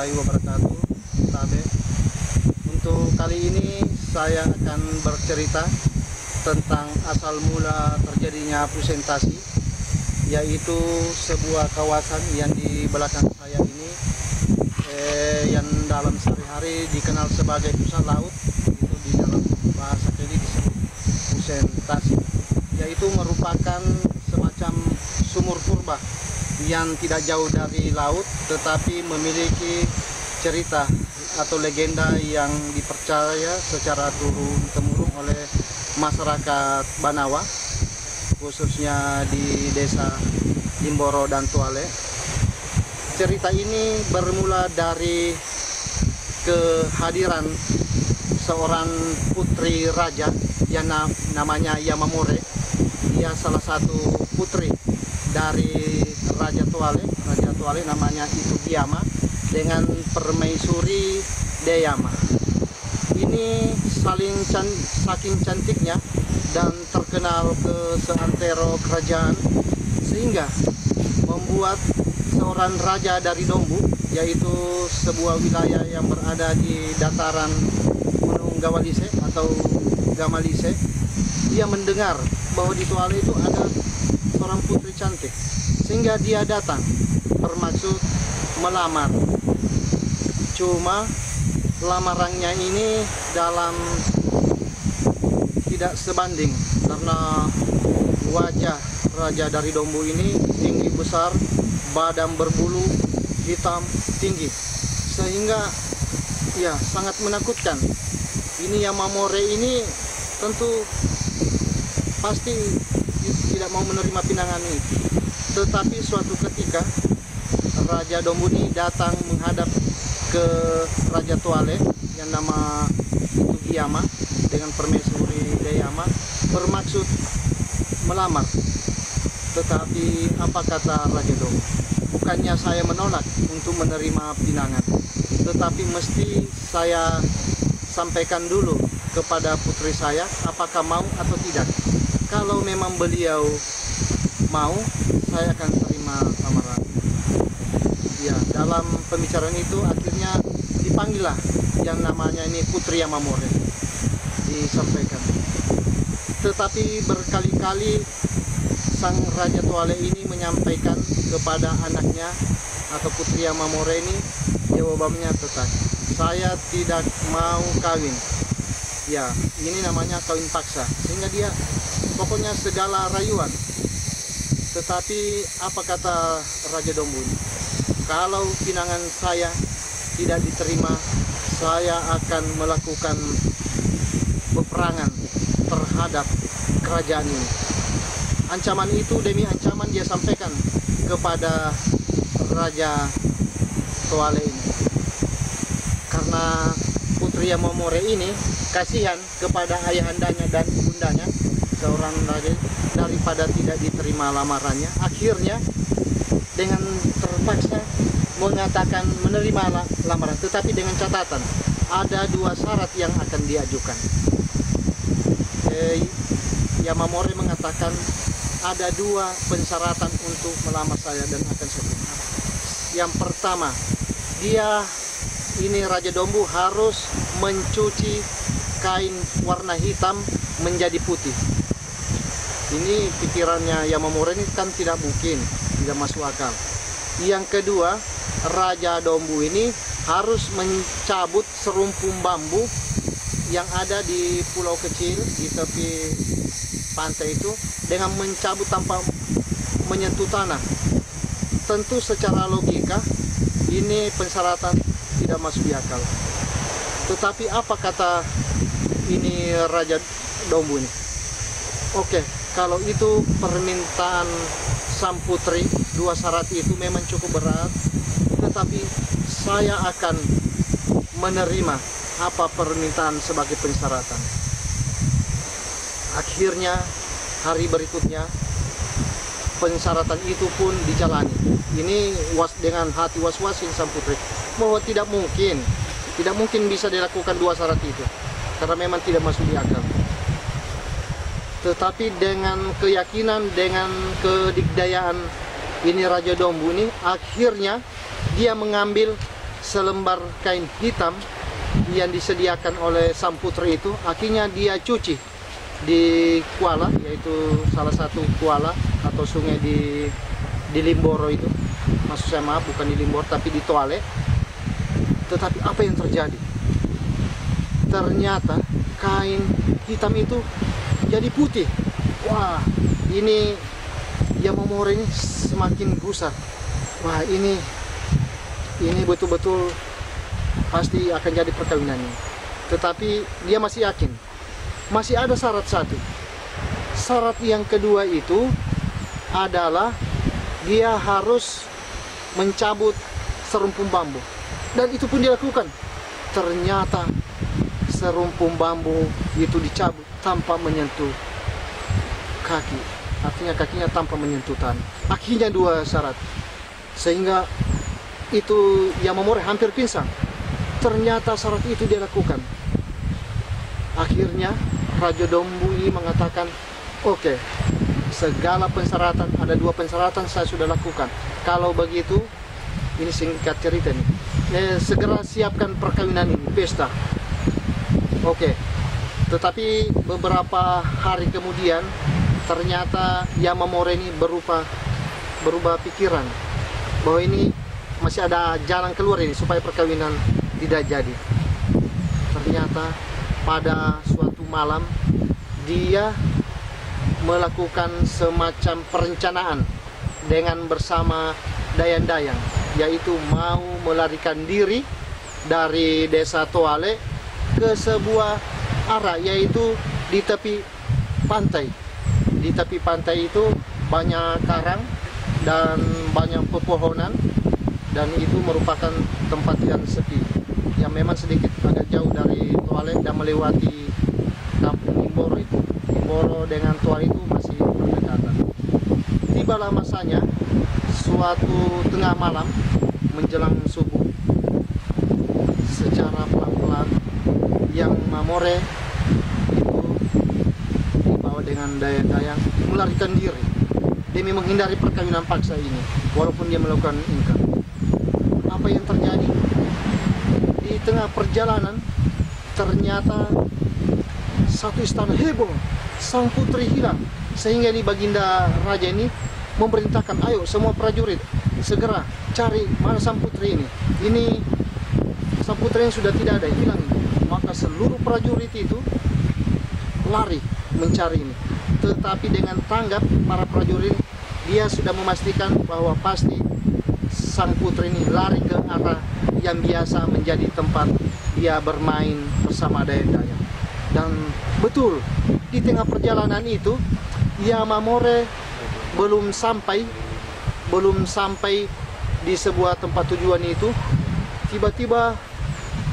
warahmatullahi wabarakatuh. Tabe. Untuk kali ini saya akan bercerita tentang asal mula terjadinya presentasi, yaitu sebuah kawasan yang di belakang saya ini yang dalam sehari-hari dikenal sebagai pusat laut. Itu di dalam bahasa Keli disebut presentasi, yaitu merupakan semacam sumur purba yang tidak jauh dari laut, tetapi memiliki cerita atau legenda yang dipercaya secara turun-temurun oleh masyarakat Banawa, khususnya di desa Limboro dan Tuale. Cerita ini bermula dari kehadiran seorang putri raja yang namanya Yamamore. Dia salah satu putri dari Raja Tuale namanya itu Giama, dengan permaisuri Deyama. Ini saking cantiknya dan terkenal ke seantero kerajaan, sehingga membuat seorang raja dari Dombu, yaitu sebuah wilayah yang berada di dataran Gunung Gawalise atau Gamalise, dia mendengar bahwa di Tuale itu ada seorang putri cantik, sehingga dia datang bermaksud melamar. Cuma lamarannya ini dalam tidak sebanding, karena wajah raja dari Dombu ini tinggi besar, badan berbulu, hitam tinggi, sehingga ya sangat menakutkan. Ini Yamamore ini tentu pasti tidak mau menerima pinangan ini. Tetapi suatu ketika Raja Dombu ini datang menghadap ke Raja Tuale yang nama itu Giama dengan permaisuri Deyama, bermaksud melamar. Tetapi apa kata Raja Dombu? Bukannya saya menolak untuk menerima pinangan, tetapi mesti saya sampaikan dulu kepada putri saya apakah mau atau tidak. Kalau memang beliau mau, saya akan terima lamaran. Ya, dalam pembicaraan itu akhirnya dipanggillah yang namanya ini Putri Yamamore, disampaikan. Tetapi berkali-kali sang Raja Tuale ini menyampaikan kepada anaknya atau Putri Yamamore ini, jawabannya tetap, saya tidak mau kawin. Ya, ini namanya kawin paksa, sehingga dia pokoknya segala rayuan. Tetapi apa kata Raja Dombu ini? Kalau pinangan saya tidak diterima, saya akan melakukan peperangan terhadap kerajaan ini. Ancaman itu demi ancaman dia sampaikan kepada Raja Tuale ini. Karena Putri Yamamore ini kasihan kepada ayahandanya dan ibundanya, seorang raja, daripada tidak diterima lamarannya, akhirnya dengan terpaksa mengatakan menerima lamaran, tetapi dengan catatan ada dua syarat yang akan diajukan. Yamamore mengatakan ada dua persyaratan untuk melamar saya dan akan saya terima. Yang pertama, dia ini Raja Dombu harus mencuci kain warna hitam menjadi putih. Ini pikirannya Yamamore ini kan tidak mungkin, tidak masuk akal. Yang kedua, Raja Dombu ini harus mencabut serumpun bambu yang ada di pulau kecil di tepi pantai itu, dengan mencabut tanpa menyentuh tanah. Tentu secara logika ini persyaratan tidak masuk di akal. Tetapi apa kata ini Raja Dombu ini? Oke, kalau itu permintaan sang putri, dua syarat itu memang cukup berat, tetapi saya akan menerima apa permintaan sebagai persyaratan. Akhirnya hari berikutnya persyaratan itu pun dijalani. Ini dengan hati was-wasin sang putri bahwa tidak mungkin bisa dilakukan dua syarat itu, karena memang tidak masuk di akal. Tetapi dengan keyakinan, dengan kedikdayaan ini Raja Dombu ini, akhirnya dia mengambil selembar kain hitam yang disediakan oleh sang putri itu, akhirnya dia cuci di Kuala, yaitu salah satu kuala atau sungai di Limboro itu. Maksud saya maaf, bukan di Limboro tapi di Toale. Tetapi apa yang terjadi? Ternyata kain hitam itu jadi putih. Wah, ini Yamamori ini semakin gusar. Wah, ini betul-betul pasti akan jadi perkawinannya. Tetapi dia masih yakin. Masih ada syarat satu. Syarat yang kedua itu adalah dia harus mencabut serumpun bambu. Dan itu pun dilakukan. Ternyata serumpun bambu itu dicabut tanpa menyentuh kaki. Artinya kakinya tanpa menyentuh tanah. Akhirnya dua syarat. Sehingga itu Yamamori hampir pingsan. Ternyata syarat itu dia lakukan. Akhirnya Raja Dombu ini mengatakan, oke, segala persyaratan, ada dua persyaratan saya sudah lakukan. Kalau begitu, ini singkat cerita nih, segera siapkan perkawinan ini, pesta. Oke, tetapi beberapa hari kemudian ternyata Yamamori ini berubah pikiran bahwa ini masih ada jalan keluar ini supaya perkawinan tidak jadi. Ternyata pada suatu malam dia melakukan semacam perencanaan dengan bersama dayang-dayang, yaitu mau melarikan diri dari desa Toale ke sebuah arah, yaitu di tepi pantai. Di tepi pantai itu banyak karang dan banyak pepohonan, dan itu merupakan tempat yang sepi, yang memang sedikit agak jauh dari Toale dan melewati kampung Limboro itu. Limboro dengan Toale itu masih berdekatan. Tibalah masanya suatu tengah malam menjelang subuh, secara pelan-pelan Yamamori itu dibawa dengan dayang-dayang melarikan diri demi menghindari perkawinan paksa ini, walaupun dia melakukan ingkar. Apa yang terjadi? Di tengah perjalanan ternyata satu istana heboh, sang putri hilang, sehingga ini baginda raja ini memerintahkan, ayo semua prajurit segera cari mana sang putri ini. Ini sang putri yang sudah tidak ada, hilang ini. Maka seluruh prajurit itu lari mencari ini. Tetapi dengan tanggap para prajurit, dia sudah memastikan bahwa pasti sang putri ini lari ke arah yang biasa menjadi tempat dia bermain bersama dayang-dayang. Dan betul, di tengah perjalanan itu Yamamori belum sampai di sebuah tempat tujuan itu, tiba-tiba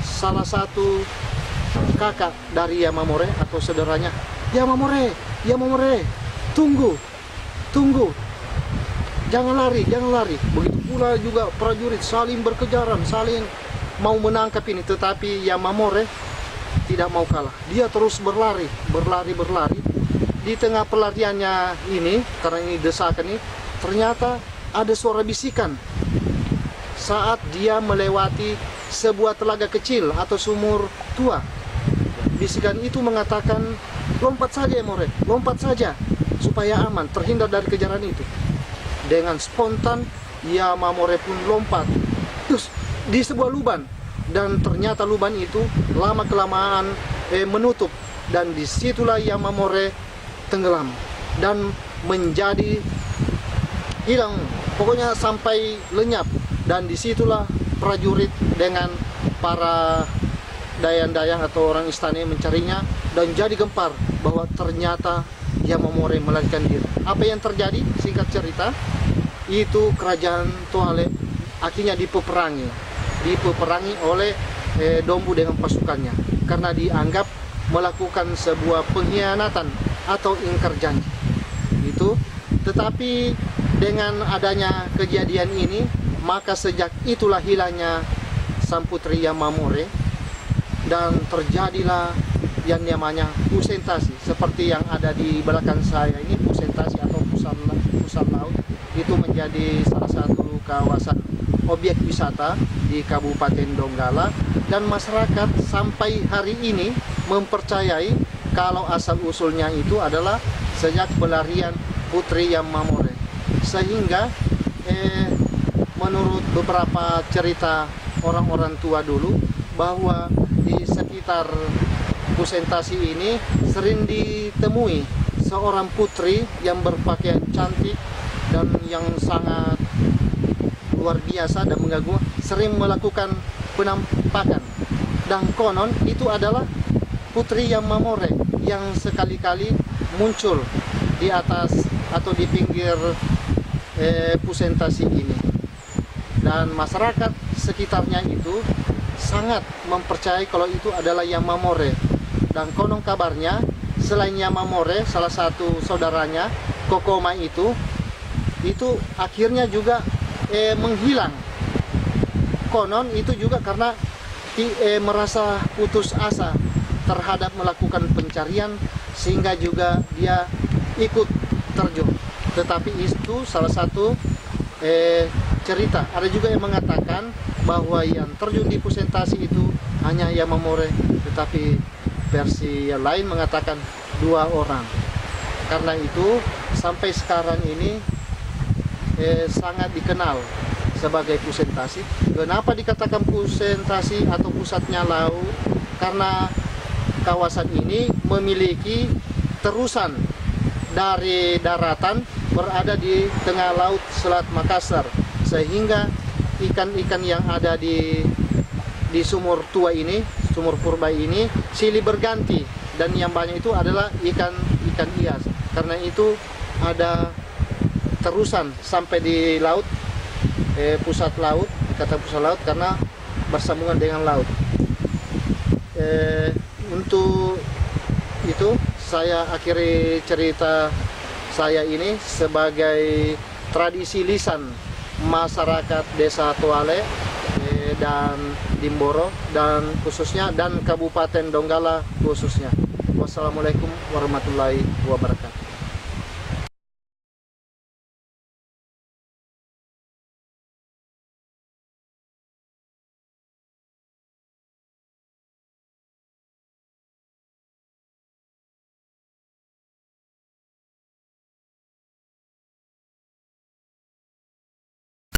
salah satu kakak dari Yamamori atau saudaranya, Yamamori, tunggu, jangan lari. Begitu pula juga prajurit saling berkejaran, saling mau menangkap ini, tetapi Yamamori tidak mau kalah. Dia terus berlari. Di tengah pelariannya ini, karena ini desakan ini, ternyata ada suara bisikan saat dia melewati sebuah telaga kecil atau sumur tua. Bisikan itu mengatakan, lompat saja Yamamori, lompat saja supaya aman, terhindar dari kejaran itu. Dengan spontan Yamamori pun lompat terus di sebuah lubang, dan ternyata lubang itu lama kelamaan menutup, dan disitulah Yamamori tenggelam dan menjadi hilang, pokoknya sampai lenyap. Dan disitulah prajurit dengan para dayang-dayang atau orang istana mencarinya, dan jadi gempar bahwa ternyata Yamamori melarikan diri. Apa yang terjadi? Singkat cerita, itu kerajaan Toale akhirnya dipeperangi oleh Dombu dengan pasukannya, karena dianggap melakukan sebuah pengkhianatan atau ingkar janji. Itu, tetapi dengan adanya kejadian ini, maka sejak itulah hilangnya sang putri Yamamori, dan terjadilah yang namanya pusentasi, seperti yang ada di belakang saya ini. Pusentasi atau pusat laut itu menjadi salah satu kawasan objek wisata di Kabupaten Donggala, dan masyarakat sampai hari ini mempercayai kalau asal-usulnya itu adalah sejak pelarian Putri Yang Mamore. Sehingga menurut beberapa cerita orang-orang tua dulu, bahwa di sekitar Pusentasi ini sering ditemui seorang putri yang berpakaian cantik dan yang sangat luar biasa dan mengagumkan, sering melakukan penampakan, dan konon itu adalah Putri Yang Mamore yang sekali-kali muncul di atas atau di pinggir Pusentasi ini. Dan masyarakat sekitarnya itu sangat mempercayai kalau itu adalah Yang Mamore. Dan konon kabarnya selain Yang Mamore, salah satu saudaranya Kokoma itu akhirnya juga menghilang. Konon itu juga karena merasa putus asa terhadap melakukan pencarian, sehingga juga dia ikut terjun. Tetapi itu salah satu cerita. Ada juga yang mengatakan bahwa yang terjun di Pusentasi itu hanya Yang Mamore, tetapi versi yang lain mengatakan 2 orang. Karena itu sampai sekarang ini sangat dikenal sebagai Pusentasi. Kenapa dikatakan Pusentasi atau pusatnya laut? Karena kawasan ini memiliki terusan dari daratan berada di tengah laut Selat Makassar, sehingga ikan-ikan yang ada di sumur tua ini, sumur purba ini, silih berganti, dan yang banyak itu adalah ikan hias. Karena itu ada terusan sampai di laut, pusat laut, kata pusat laut karena bersambungan dengan laut. Untuk itu saya akhiri cerita saya ini sebagai tradisi lisan masyarakat Desa Tuale dan Dimboro, dan khususnya, dan Kabupaten Donggala khususnya. Wassalamualaikum warahmatullahi wabarakatuh.